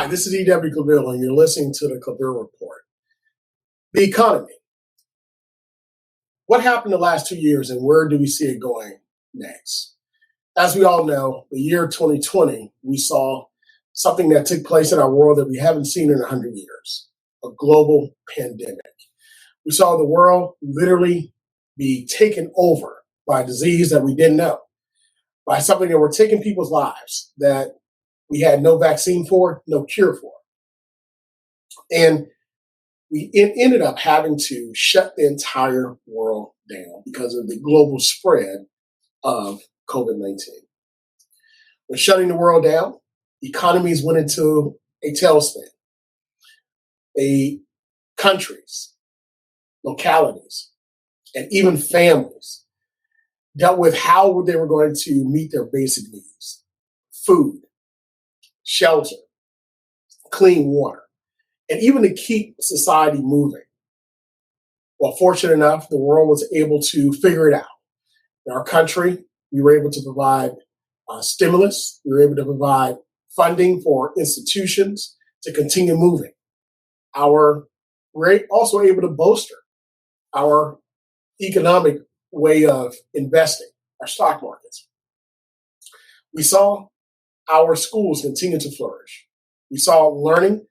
Hi, this is E.W. Claville, and you're listening to the Claville Report. The economy. What happened the last 2 years, and where do we see it going next? As we all know, the year 2020, we saw something that took place in our world that we haven't seen in 100 years, a global pandemic. We saw the world literally be taken over by a disease that we didn't know, by something that were taking people's lives that we had no vaccine for, no cure for. And we ended up having to shut the entire world down because of the global spread of COVID-19. With shutting the world down, economies went into a tailspin. Countries, localities, and even families dealt with how they were going to meet their basic needs: food, shelter, clean water, and even to keep society moving. Well, fortunate enough, the world was able to figure it out. In our country, we were able to provide stimulus. We were able to provide funding for institutions to continue moving. We're also able to bolster our economic way of investing, our stock markets. We saw our schools continue to flourish. We saw learning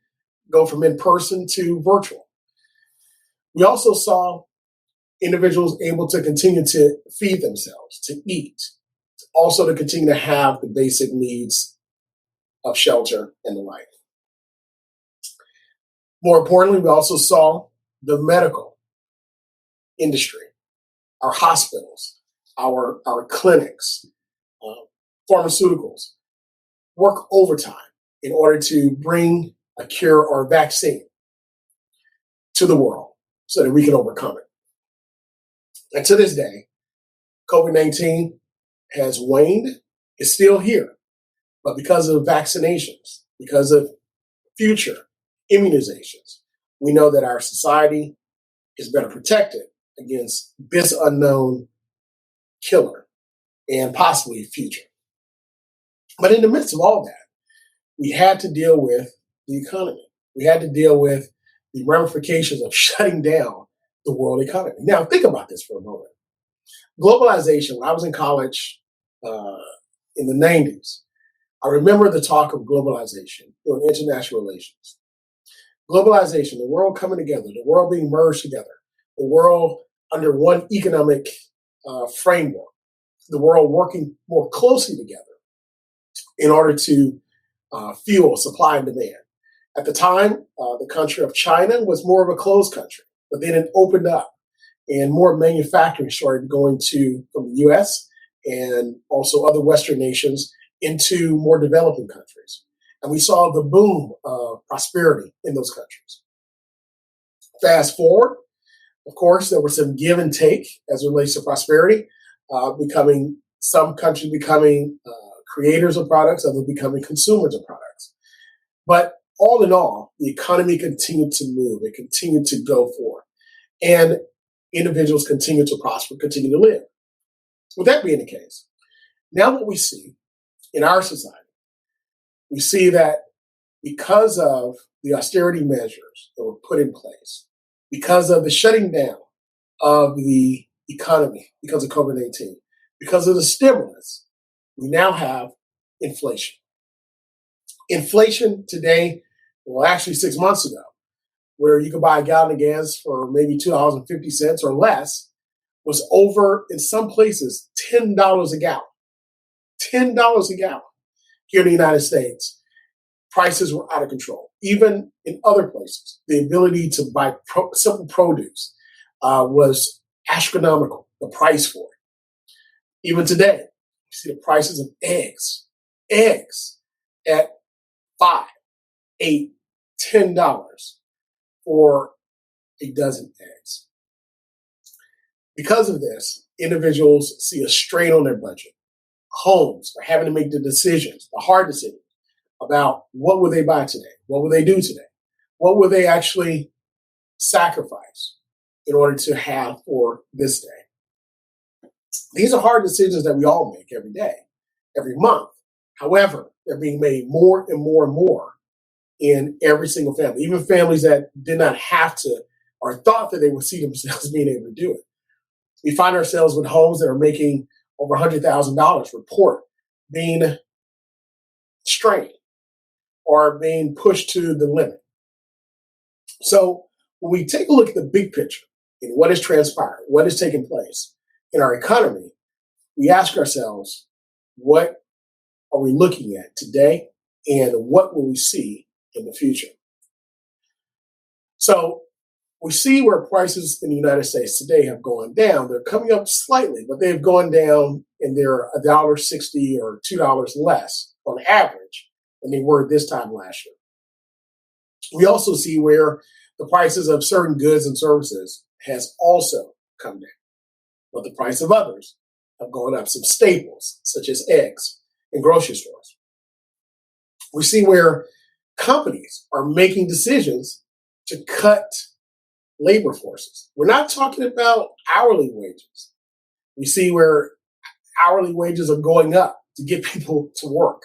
go from in-person to virtual. We also saw individuals able to continue to feed themselves, to eat, also to continue to have the basic needs of shelter and the like. More importantly, we also saw the medical industry, our hospitals, our clinics, pharmaceuticals, work overtime in order to bring a cure or a vaccine to the world so that we can overcome it. And to this day, COVID-19 has waned, it's still here, but because of vaccinations, because of future immunizations, we know that our society is better protected against this unknown killer and possibly future. But in the midst of all that, we had to deal with the economy. We had to deal with the ramifications of shutting down the world economy. Now, think about this for a moment. Globalization, when I was in college in the 90s, I remember the talk of globalization in international relations. Globalization, the world coming together, the world being merged together, the world under one economic framework, the world working more closely together in order to fuel supply and demand. At the time, the country of China was more of a closed country, but then it opened up and more manufacturing started going from the US and also other Western nations into more developing countries. And we saw the boom of prosperity in those countries. Fast forward, of course, there was some give and take as it relates to prosperity, some countries becoming creators of products, others becoming consumers of products. But all in all, the economy continued to move. It continued to go forward. And individuals continue to prosper, continue to live. With that being the case, now what we see in our society, we see that because of the austerity measures that were put in place, because of the shutting down of the economy, because of COVID-19, because of the stimulus, we now have inflation. Inflation today, well, actually 6 months ago, where you could buy a gallon of gas for maybe $2.50 or less, was over, in some places, $10 a gallon. $10 a gallon. Here in the United States, prices were out of control. Even in other places, the ability to buy simple produce was astronomical, the price for it. Even today, you see the prices of eggs at $5, $8, $10 for a dozen eggs. Because of this, individuals see a strain on their budget. Homes are having to make the hard decisions about what will they buy today? What will they do today? What will they actually sacrifice in order to have for this day? These are hard decisions that we all make every day, every month. However, they're being made more and more and more in every single family, even families that did not have to or thought that they would see themselves being able to do it. We find ourselves with homes that are making over $100,000 report being strained or being pushed to the limit. So when we take a look at the big picture and what is transpiring, what is taking place in our economy, we ask ourselves, what are we looking at today and what will we see in the future? So we see where prices in the United States today have gone down. They're coming up slightly, but they've gone down and they're $1.60 or $2 less on average than they were this time last year. We also see where the prices of certain goods and services has also come down, but the price of others have gone up. Some staples, such as eggs in grocery stores. We see where companies are making decisions to cut labor forces. We're not talking about hourly wages. We see where hourly wages are going up to get people to work.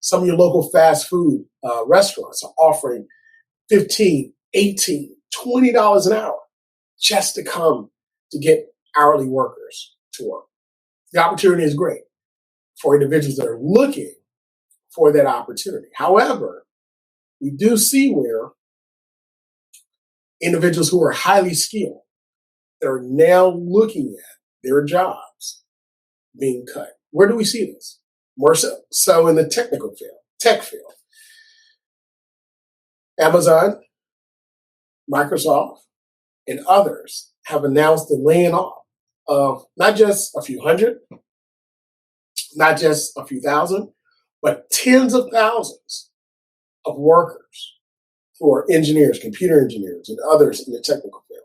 Some of your local fast food restaurants are offering $15, $18, $20 an hour just to come to get hourly workers to work. The opportunity is great for individuals that are looking for that opportunity. However, we do see where individuals who are highly skilled that are now looking at their jobs being cut. Where do we see this? More so in the technical field, tech field. Amazon, Microsoft, and others have announced the laying off of not just a few hundred, not just a few thousand, but tens of thousands of workers who are engineers, computer engineers, and others in the technical field.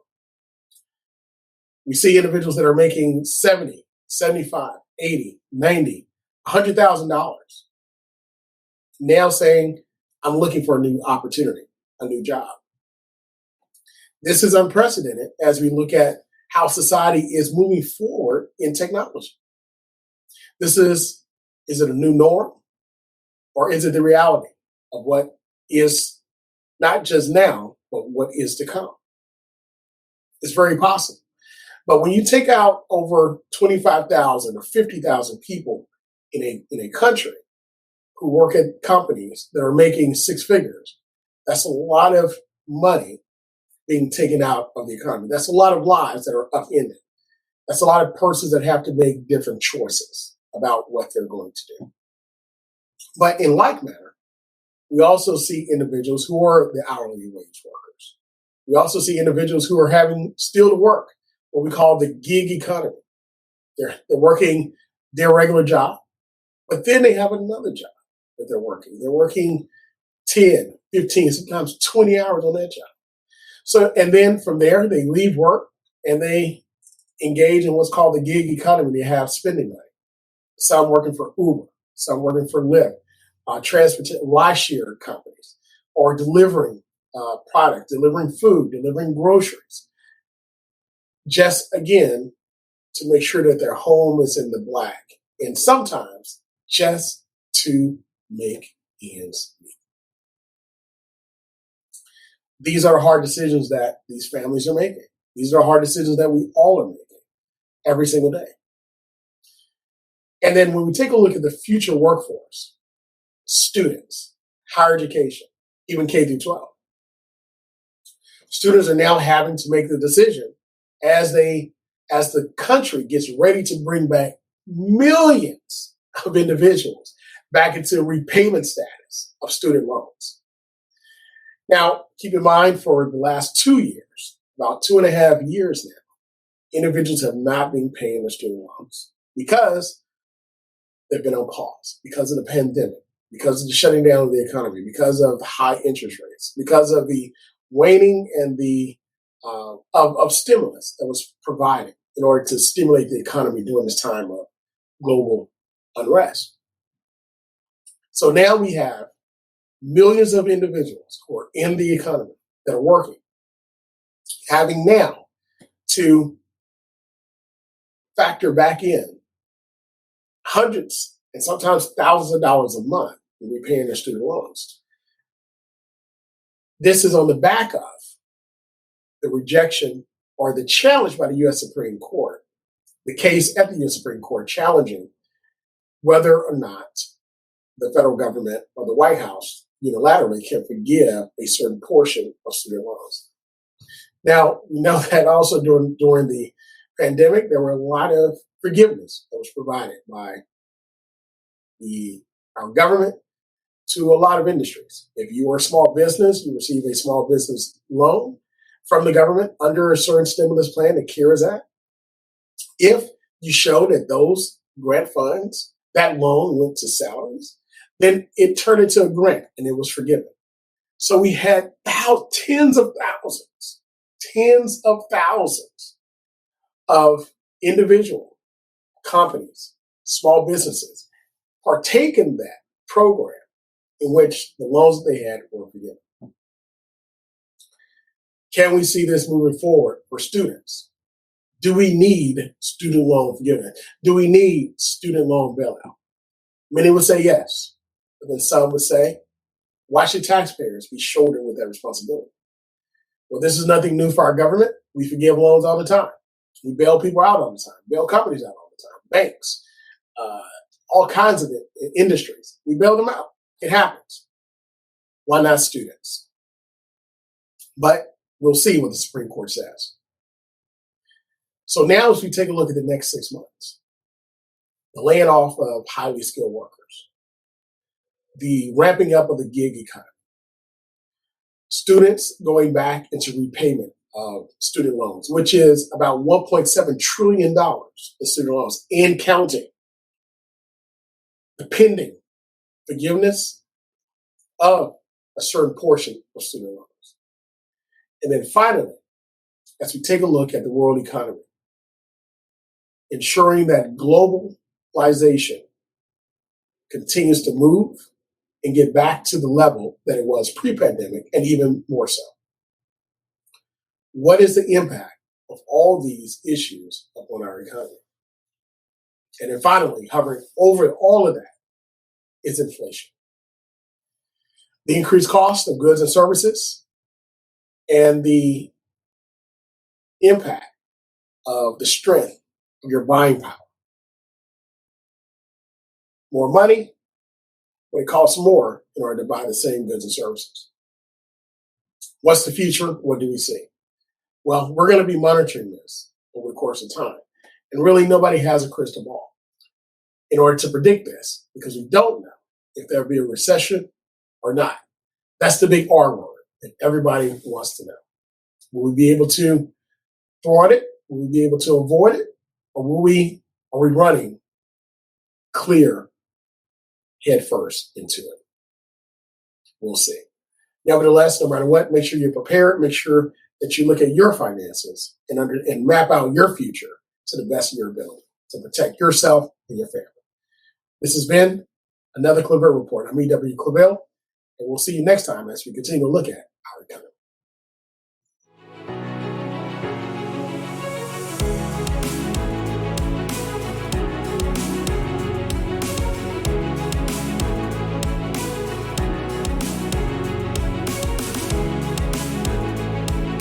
We see individuals that are making $70, $75, $80, $90, $100,000 now saying, I'm looking for a new opportunity, a new job. This is unprecedented as we look at how society is moving forward in technology. Is it a new norm, or is it the reality of what is not just now, but what is to come? It's very possible. But when you take out over 25,000 or 50,000 people in a country who work at companies that are making six figures, that's a lot of money being taken out of the economy. That's a lot of lives that are upended. That's a lot of persons that have to make different choices about what they're going to do. But in like manner, we also see individuals who are the hourly wage workers. We also see individuals who are having still to work, what we call the gig economy. They're working their regular job, but then they have another job that they're working. They're working 10, 15, sometimes 20 hours on that job. So, and then from there, they leave work and they engage in what's called the gig economy. They have spending money. Some working for Uber, some working for Lyft, transportation, rideshare companies, or delivering product, delivering food, delivering groceries. Just again, to make sure that their home is in the black, and sometimes just to make ends meet. These are hard decisions that these families are making. These are hard decisions that we all are making every single day. And then when we take a look at the future workforce, students, higher education, even K through 12, students are now having to make the decision as the country gets ready to bring back millions of individuals back into repayment status of student loans. Now, keep in mind, for the last 2 years, about 2.5 years now, individuals have not been paying their student loans because they've been on pause, because of the pandemic, because of the shutting down of the economy, because of the high interest rates, because of the waning and the of stimulus that was provided in order to stimulate the economy during this time of global unrest. So now we have millions of individuals who are in the economy that are working, having now to factor back in hundreds and sometimes thousands of dollars a month in repaying their student loans. This is on the back of the rejection or the challenge by the U.S. Supreme Court, the case at the U.S. Supreme Court challenging whether or not the federal government or the White House unilaterally can forgive a certain portion of student loans. Now, we know that also during the pandemic, there were a lot of forgiveness that was provided by our government to a lot of industries. If you were a small business, you received a small business loan from the government under a certain stimulus plan, the CARES Act. If you showed that those grant funds, that loan went to salaries, then it turned into a grant and it was forgiven. So we had tens of thousands of individual companies, small businesses, partake in that program in which the loans that they had were forgiven. Can we see this moving forward for students? Do we need student loan forgiveness? Do we need student loan bailout? Many would say yes, but then some would say, why should taxpayers be shouldered with that responsibility? Well, this is nothing new for our government. We forgive loans all the time. We bail people out all the time, bail companies out all the time, banks, all kinds of industries. We bail them out. It happens. Why not students? But we'll see what the Supreme Court says. So now as we take a look at the next 6 months, the laying off of highly skilled workers, the ramping up of the gig economy, students going back into repayment of student loans, which is about $1.7 trillion in student loans and counting, the pending forgiveness of a certain portion of student loans. And then finally, as we take a look at the world economy, ensuring that globalization continues to move and get back to the level that it was pre-pandemic and even more so. What is the impact of all these issues upon our economy? And then finally, hovering over all of that is inflation. The increased cost of goods and services and the impact of the strength of your buying power. More money, but it costs more in order to buy the same goods and services. What's the future? What do we see? Well, we're going to be monitoring this over the course of time. And really, nobody has a crystal ball in order to predict this because we don't know if there'll be a recession or not. That's the big R word that everybody wants to know. Will we be able to thwart it? Will we be able to avoid it? Or are we running clear head first into it? We'll see. Nevertheless, no matter what, make sure you're prepared. Make sure that you look at your finances and map out your future to the best of your ability to protect yourself and your family. This has been another Claville Report. I'm E.W. Claville, and we'll see you next time as we continue to look at our economy.